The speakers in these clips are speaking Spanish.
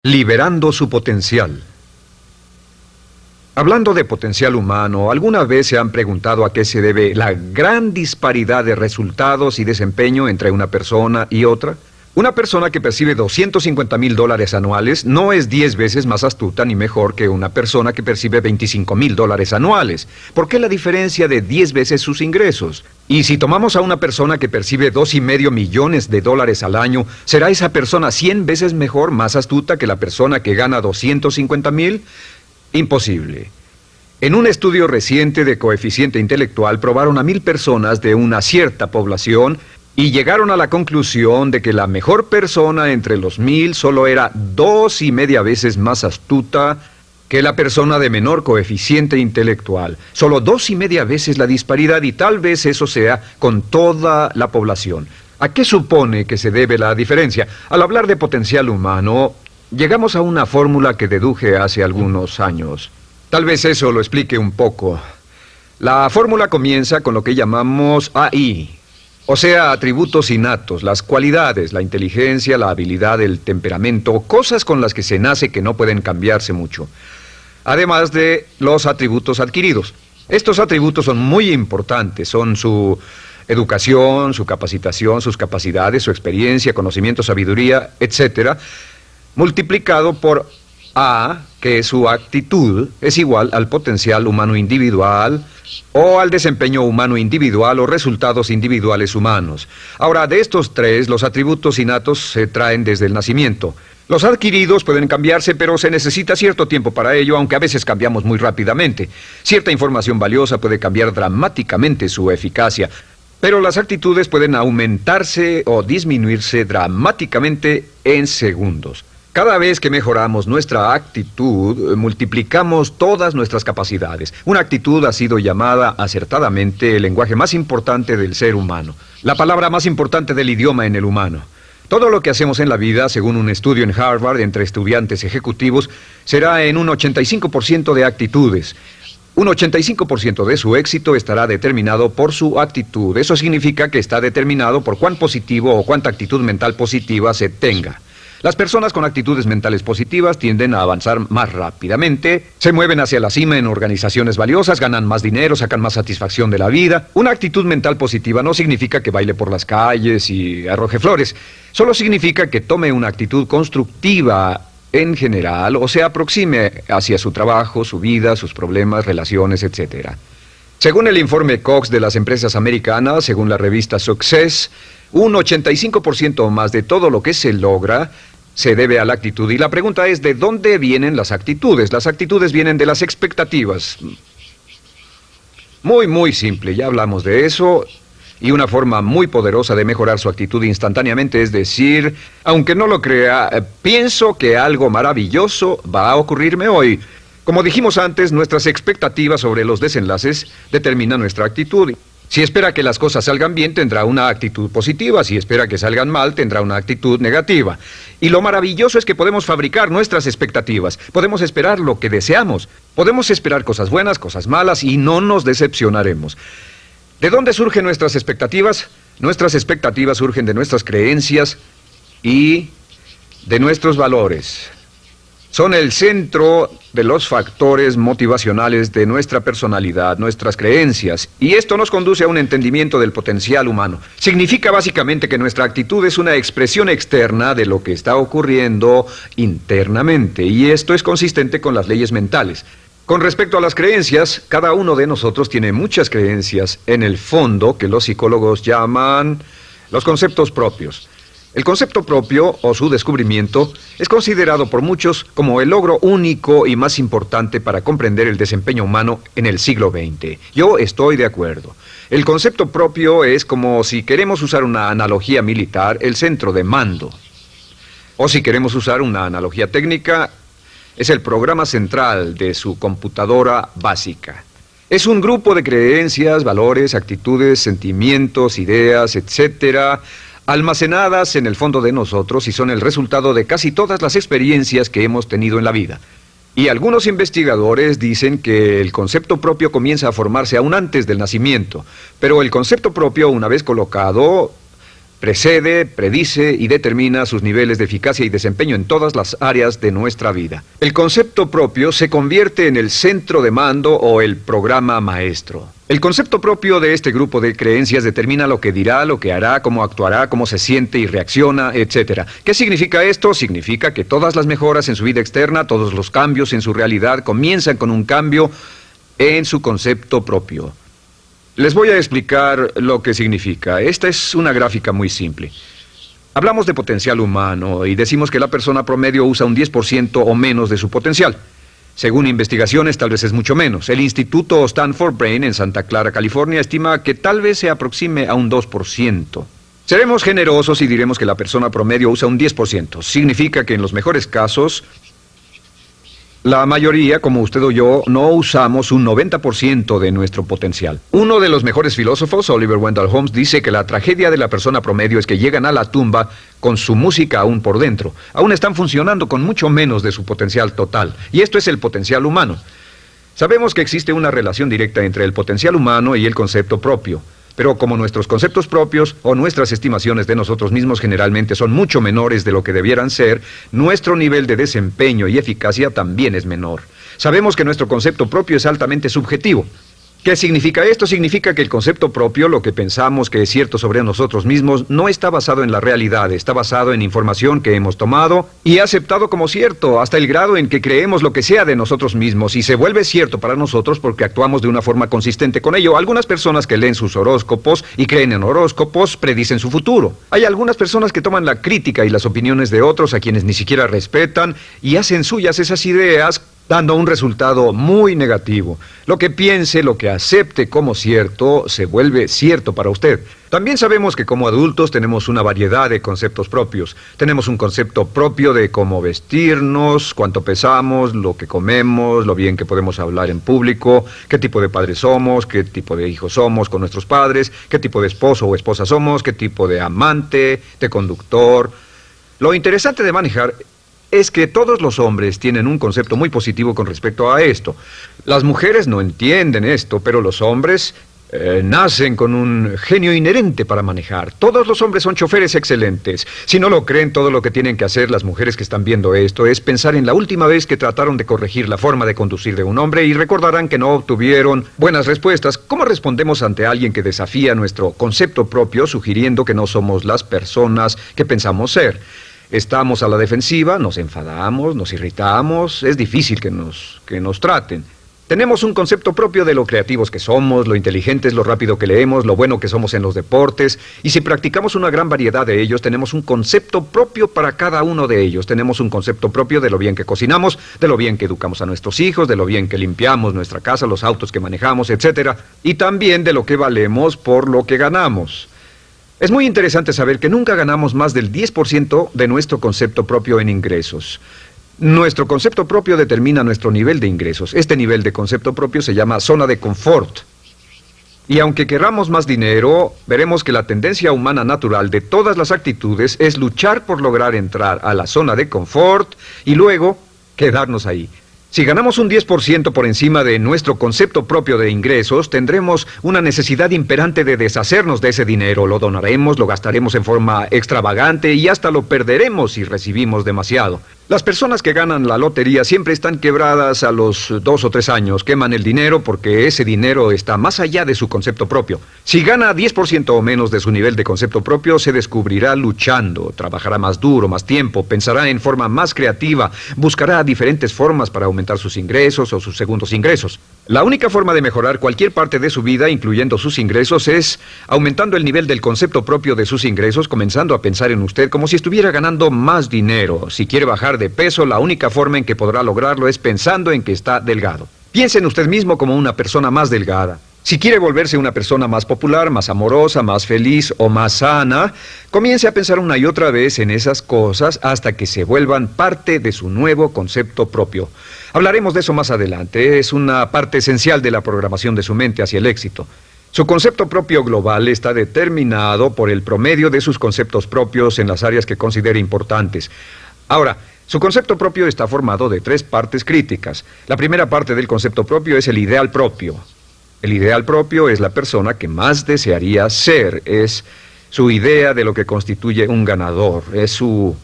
Liberando su potencial. Hablando de potencial humano, ¿alguna vez se han preguntado a qué se debe la gran disparidad de resultados y desempeño entre una persona y otra? Una persona que percibe $250,000 anuales no es 10 veces más astuta ni mejor que una persona que percibe $25,000 anuales. ¿Por qué la diferencia de 10 veces sus ingresos? Y si tomamos a una persona que percibe $2,5 millones al año, ¿será esa persona 100 veces mejor, más astuta que la persona que gana $250,000? Imposible. En un estudio reciente de coeficiente intelectual probaron a 1,000 personas de una cierta población y llegaron a la conclusión de que la mejor persona entre los 1,000 solo era 2,5 veces más astuta que la persona de menor coeficiente intelectual. Solo 2,5 veces la disparidad, y tal vez eso sea con toda la población. ¿A qué supone que se debe la diferencia? Al hablar de potencial humano, llegamos a una fórmula que deduje hace algunos años. Tal vez eso lo explique un poco. La fórmula comienza con lo que llamamos AI, o sea, atributos innatos, las cualidades, la inteligencia, la habilidad, el temperamento, cosas con las que se nace que no pueden cambiarse mucho. Además de los atributos adquiridos. Estos atributos son muy importantes, son su educación, su capacitación, sus capacidades, su experiencia, conocimiento, sabiduría, etcétera, multiplicado por A, que es su actitud, es igual al potencial humano individual o al desempeño humano individual o resultados individuales humanos. Ahora, de estos tres, los atributos innatos se traen desde el nacimiento. Los adquiridos pueden cambiarse, pero se necesita cierto tiempo para ello, aunque a veces cambiamos muy rápidamente. Cierta información valiosa puede cambiar dramáticamente su eficacia, pero las actitudes pueden aumentarse o disminuirse dramáticamente en segundos. Cada vez que mejoramos nuestra actitud, multiplicamos todas nuestras capacidades. Una actitud ha sido llamada acertadamente el lenguaje más importante del ser humano, la palabra más importante del idioma en el humano. Todo lo que hacemos en la vida, según un estudio en Harvard entre estudiantes ejecutivos, será en un 85% de actitudes. Un 85% de su éxito estará determinado por su actitud. Eso significa que está determinado por cuán positivo o cuánta actitud mental positiva se tenga. Las personas con actitudes mentales positivas tienden a avanzar más rápidamente, se mueven hacia la cima en organizaciones valiosas, ganan más dinero, sacan más satisfacción de la vida. Una actitud mental positiva no significa que baile por las calles y arroje flores. Solo significa que tome una actitud constructiva en general o se aproxime hacia su trabajo, su vida, sus problemas, relaciones, etc. Según el informe Cox de las empresas americanas, según la revista Success, un 85% o más de todo lo que se logra se debe a la actitud. Y la pregunta es, ¿de dónde vienen las actitudes? Las actitudes vienen de las expectativas. Muy simple, ya hablamos de eso. Y una forma muy poderosa de mejorar su actitud instantáneamente es decir, aunque no lo crea, pienso que algo maravilloso va a ocurrirme hoy. Como dijimos antes, nuestras expectativas sobre los desenlaces determinan nuestra actitud. Si espera que las cosas salgan bien, tendrá una actitud positiva. Si espera que salgan mal, tendrá una actitud negativa. Y lo maravilloso es que podemos fabricar nuestras expectativas. Podemos esperar lo que deseamos. Podemos esperar cosas buenas, cosas malas, y no nos decepcionaremos. ¿De dónde surgen nuestras expectativas? Nuestras expectativas surgen de nuestras creencias y de nuestros valores. Son el centro de los factores motivacionales de nuestra personalidad, nuestras creencias, y esto nos conduce a un entendimiento del potencial humano. Significa básicamente que nuestra actitud es una expresión externa de lo que está ocurriendo internamente, y esto es consistente con las leyes mentales. Con respecto a las creencias, cada uno de nosotros tiene muchas creencias en el fondo que los psicólogos llaman los conceptos propios. El concepto propio, o su descubrimiento, es considerado por muchos como el logro único y más importante para comprender el desempeño humano en el siglo XX. Yo estoy de acuerdo. El concepto propio es como, si queremos usar una analogía militar, el centro de mando. O si queremos usar una analogía técnica, es el programa central de su computadora básica. Es un grupo de creencias, valores, actitudes, sentimientos, ideas, etcétera, almacenadas en el fondo de nosotros y son el resultado de casi todas las experiencias que hemos tenido en la vida. Y algunos investigadores dicen que el concepto propio comienza a formarse aún antes del nacimiento, pero el concepto propio, una vez colocado, precede, predice y determina sus niveles de eficacia y desempeño en todas las áreas de nuestra vida. El concepto propio se convierte en el centro de mando o el programa maestro. El concepto propio de este grupo de creencias determina lo que dirá, lo que hará, cómo actuará, cómo se siente y reacciona, etc. ¿Qué significa esto? Significa que todas las mejoras en su vida externa, todos los cambios en su realidad comienzan con un cambio en su concepto propio. Les voy a explicar lo que significa. Esta es una gráfica muy simple. Hablamos de potencial humano y decimos que la persona promedio usa un 10% o menos de su potencial. Según investigaciones, tal vez es mucho menos. El Instituto Stanford Brain en Santa Clara, California, estima que tal vez se aproxime a un 2%. Seremos generosos y diremos que la persona promedio usa un 10%. Significa que en los mejores casos, la mayoría, como usted o yo, no usamos un 90% de nuestro potencial. Uno de los mejores filósofos, Oliver Wendell Holmes, dice que la tragedia de la persona promedio es que llegan a la tumba con su música aún por dentro. Aún están funcionando con mucho menos de su potencial total. Y esto es el potencial humano. Sabemos que existe una relación directa entre el potencial humano y el concepto propio. Pero como nuestros conceptos propios o nuestras estimaciones de nosotros mismos generalmente son mucho menores de lo que debieran ser, nuestro nivel de desempeño y eficacia también es menor. Sabemos que nuestro concepto propio es altamente subjetivo. ¿Qué significa esto? Significa que el concepto propio, lo que pensamos que es cierto sobre nosotros mismos, no está basado en la realidad, está basado en información que hemos tomado y aceptado como cierto, hasta el grado en que creemos lo que sea de nosotros mismos y se vuelve cierto para nosotros porque actuamos de una forma consistente con ello. Algunas personas que leen sus horóscopos y creen en horóscopos predicen su futuro. Hay algunas personas que toman la crítica y las opiniones de otros a quienes ni siquiera respetan y hacen suyas esas ideas, dando un resultado muy negativo. Lo que piense, lo que acepte como cierto, se vuelve cierto para usted. También sabemos que como adultos tenemos una variedad de conceptos propios. Tenemos un concepto propio de cómo vestirnos, cuánto pesamos, lo que comemos, lo bien que podemos hablar en público, qué tipo de padres somos, qué tipo de hijos somos con nuestros padres, qué tipo de esposo o esposa somos, qué tipo de amante, de conductor. Lo interesante de manejar es que todos los hombres tienen un concepto muy positivo con respecto a esto. Las mujeres no entienden esto, pero los hombres nacen con un genio inherente para manejar. Todos los hombres son choferes excelentes. Si no lo creen, todo lo que tienen que hacer las mujeres que están viendo esto es pensar en la última vez que trataron de corregir la forma de conducir de un hombre y recordarán que no obtuvieron buenas respuestas. ¿Cómo respondemos ante alguien que desafía nuestro concepto propio, sugiriendo que no somos las personas que pensamos ser? Estamos a la defensiva, nos enfadamos, nos irritamos, es difícil que nos traten. Tenemos un concepto propio de lo creativos que somos, lo inteligentes, lo rápido que leemos, lo bueno que somos en los deportes, y si practicamos una gran variedad de ellos, tenemos un concepto propio para cada uno de ellos. Tenemos un concepto propio de lo bien que cocinamos, de lo bien que educamos a nuestros hijos, de lo bien que limpiamos nuestra casa, los autos que manejamos, etc. Y también de lo que valemos por lo que ganamos. Es muy interesante saber que nunca ganamos más del 10% de nuestro concepto propio en ingresos. Nuestro concepto propio determina nuestro nivel de ingresos. Este nivel de concepto propio se llama zona de confort. Y aunque querramos más dinero, veremos que la tendencia humana natural de todas las actitudes es luchar por lograr entrar a la zona de confort y luego quedarnos ahí. Si ganamos un 10% por encima de nuestro concepto propio de ingresos, tendremos una necesidad imperante de deshacernos de ese dinero. Lo donaremos, lo gastaremos en forma extravagante y hasta lo perderemos si recibimos demasiado. Las personas que ganan la lotería siempre están quebradas a los 2 o 3 años. Queman el dinero porque ese dinero está más allá de su concepto propio. Si gana 10% o menos de su nivel de concepto propio, se descubrirá luchando, trabajará más duro, más tiempo, pensará en forma más creativa, buscará diferentes formas para aumentar sus ingresos o sus segundos ingresos. La única forma de mejorar cualquier parte de su vida, incluyendo sus ingresos, es aumentando el nivel del concepto propio de sus ingresos, comenzando a pensar en usted como si estuviera ganando más dinero. Si quiere bajar de peso, la única forma en que podrá lograrlo es pensando en que está delgado. Piense en usted mismo como una persona más delgada. Si quiere volverse una persona más popular, más amorosa, más feliz o más sana, comience a pensar una y otra vez en esas cosas hasta que se vuelvan parte de su nuevo concepto propio. Hablaremos de eso más adelante. Es una parte esencial de la programación de su mente hacia el éxito. Su concepto propio global está determinado por el promedio de sus conceptos propios en las áreas que considere importantes. Ahora, su concepto propio está formado de 3 partes críticas. La primera parte del concepto propio es el ideal propio. El ideal propio es la persona que más desearía ser, es su idea de lo que constituye un ganador, es su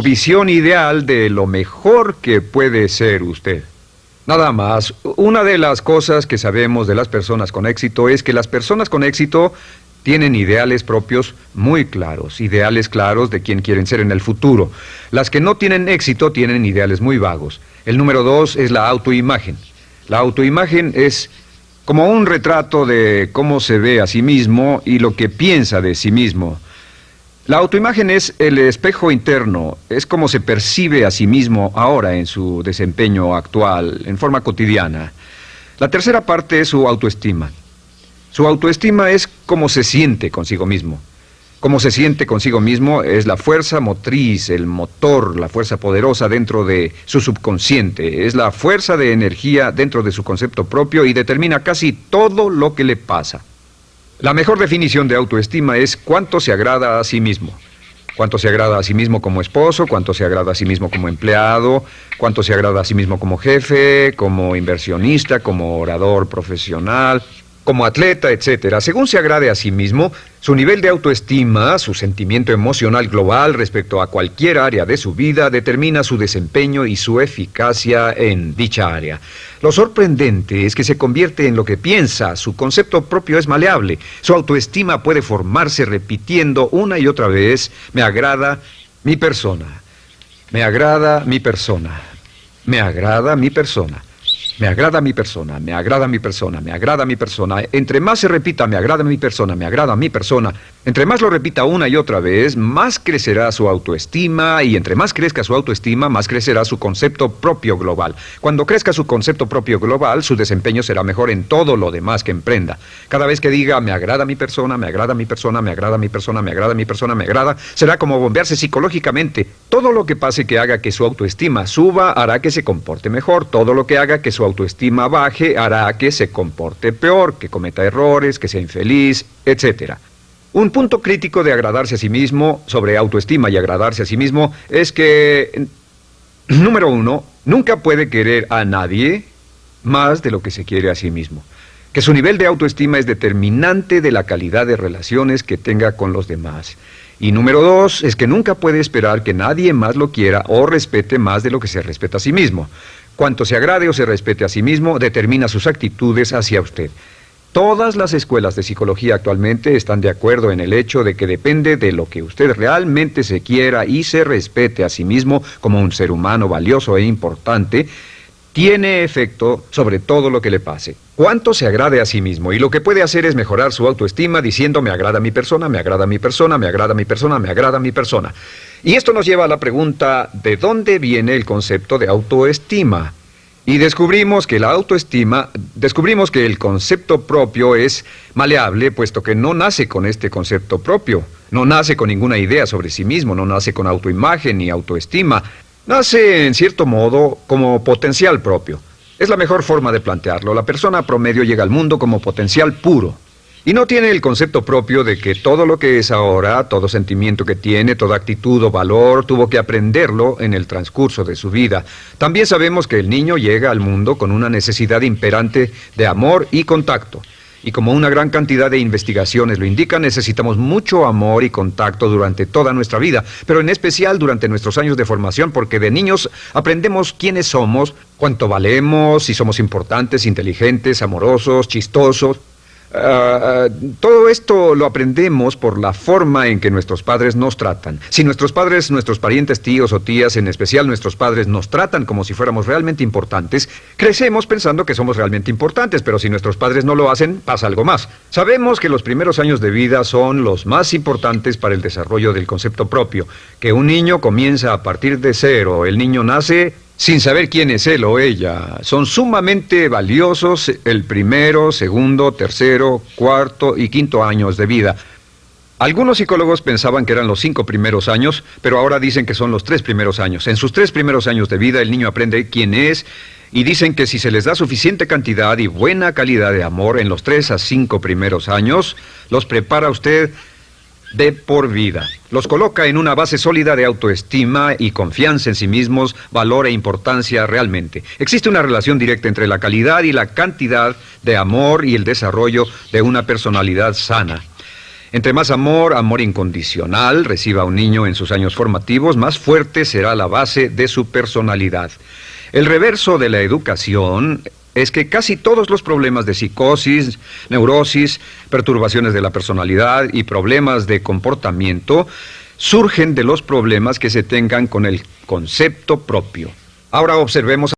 visión ideal de lo mejor que puede ser usted. Nada más, una de las cosas que sabemos de las personas con éxito es que las personas con éxito tienen ideales propios muy claros, ideales claros de quién quieren ser en el futuro. Las que no tienen éxito tienen ideales muy vagos. El número 2 es la autoimagen. La autoimagen es como un retrato de cómo se ve a sí mismo y lo que piensa de sí mismo. La autoimagen es el espejo interno, es como se percibe a sí mismo ahora en su desempeño actual, en forma cotidiana. La tercera parte es su autoestima. Su autoestima es cómo se siente consigo mismo. Cómo se siente consigo mismo es la fuerza motriz, el motor, la fuerza poderosa dentro de su subconsciente. Es la fuerza de energía dentro de su concepto propio y determina casi todo lo que le pasa. La mejor definición de autoestima es cuánto se agrada a sí mismo. Cuánto se agrada a sí mismo como esposo, cuánto se agrada a sí mismo como empleado, cuánto se agrada a sí mismo como jefe, como inversionista, como orador profesional, como atleta, etcétera. Según se agrade a sí mismo, su nivel de autoestima, su sentimiento emocional global respecto a cualquier área de su vida, determina su desempeño y su eficacia en dicha área. Lo sorprendente es que se convierte en lo que piensa, su concepto propio es maleable, su autoestima puede formarse repitiendo una y otra vez, me agrada mi persona, me agrada mi persona, me agrada mi persona. Me agrada mi persona, me agrada mi persona, me agrada mi persona. Entre más se repita, me agrada mi persona, me agrada mi persona, entre más lo repita una y otra vez, más crecerá su autoestima y entre más crezca su autoestima, más crecerá su concepto propio global. Cuando crezca su concepto propio global, su desempeño será mejor en todo lo demás que emprenda. Cada vez que diga, me agrada mi persona, me agrada mi persona, me agrada mi persona, me agrada mi persona, me agrada, será como bombearse psicológicamente. Todo lo que pase que haga que su autoestima suba, hará que se comporte mejor. Todo lo que haga que su autoestima baje hará que se comporte peor, que cometa errores, que sea infeliz, etc. Un punto crítico de agradarse a sí mismo, sobre autoestima y agradarse a sí mismo, es que, número 1, nunca puede querer a nadie más de lo que se quiere a sí mismo. Que su nivel de autoestima es determinante de la calidad de relaciones que tenga con los demás. Y número 2, es que nunca puede esperar que nadie más lo quiera o respete más de lo que se respeta a sí mismo. Cuanto se agrade o se respete a sí mismo, determina sus actitudes hacia usted. Todas las escuelas de psicología actualmente están de acuerdo en el hecho de que depende de lo que usted realmente se quiera y se respete a sí mismo como un ser humano valioso e importante, tiene efecto sobre todo lo que le pase. Cuánto se agrade a sí mismo, y lo que puede hacer es mejorar su autoestima diciendo me agrada mi persona, me agrada mi persona, me agrada mi persona, me agrada mi persona. Y esto nos lleva a la pregunta, ¿de dónde viene el concepto de autoestima? Y descubrimos que el concepto propio es maleable, puesto que no nace con este concepto propio, no nace con ninguna idea sobre sí mismo, no nace con autoimagen ni autoestima. Nace, en cierto modo, como potencial propio. Es la mejor forma de plantearlo. La persona promedio llega al mundo como potencial puro. Y no tiene el concepto propio de que todo lo que es ahora, todo sentimiento que tiene, toda actitud o valor, tuvo que aprenderlo en el transcurso de su vida. También sabemos que el niño llega al mundo con una necesidad imperante de amor y contacto. Y como una gran cantidad de investigaciones lo indican, necesitamos mucho amor y contacto durante toda nuestra vida, pero en especial durante nuestros años de formación, porque de niños aprendemos quiénes somos, cuánto valemos, si somos importantes, inteligentes, amorosos, chistosos. Todo esto lo aprendemos por la forma en que nuestros padres nos tratan. Si nuestros padres, nuestros parientes, tíos o tías, en especial nuestros padres, nos tratan como si fuéramos realmente importantes, crecemos pensando que somos realmente importantes, pero si nuestros padres no lo hacen, pasa algo más. Sabemos que los primeros años de vida son los más importantes para el desarrollo del concepto propio, que un niño comienza a partir de cero. El niño nace sin saber quién es él o ella. Son sumamente valiosos el primero, segundo, tercero, cuarto y quinto años de vida. Algunos psicólogos pensaban que eran los 5 primeros años, pero ahora dicen que son los 3 primeros años. En sus 3 primeros años de vida el niño aprende quién es y dicen que si se les da suficiente cantidad y buena calidad de amor en los 3 a 5 primeros años, los prepara usted de por vida. Los coloca en una base sólida de autoestima y confianza en sí mismos, valor e importancia realmente. Existe una relación directa entre la calidad y la cantidad de amor y el desarrollo de una personalidad sana. Entre más amor, amor incondicional, reciba un niño en sus años formativos, más fuerte será la base de su personalidad. El reverso de la educación es que casi todos los problemas de psicosis, neurosis, perturbaciones de la personalidad y problemas de comportamiento surgen de los problemas que se tengan con el concepto propio. Ahora observemos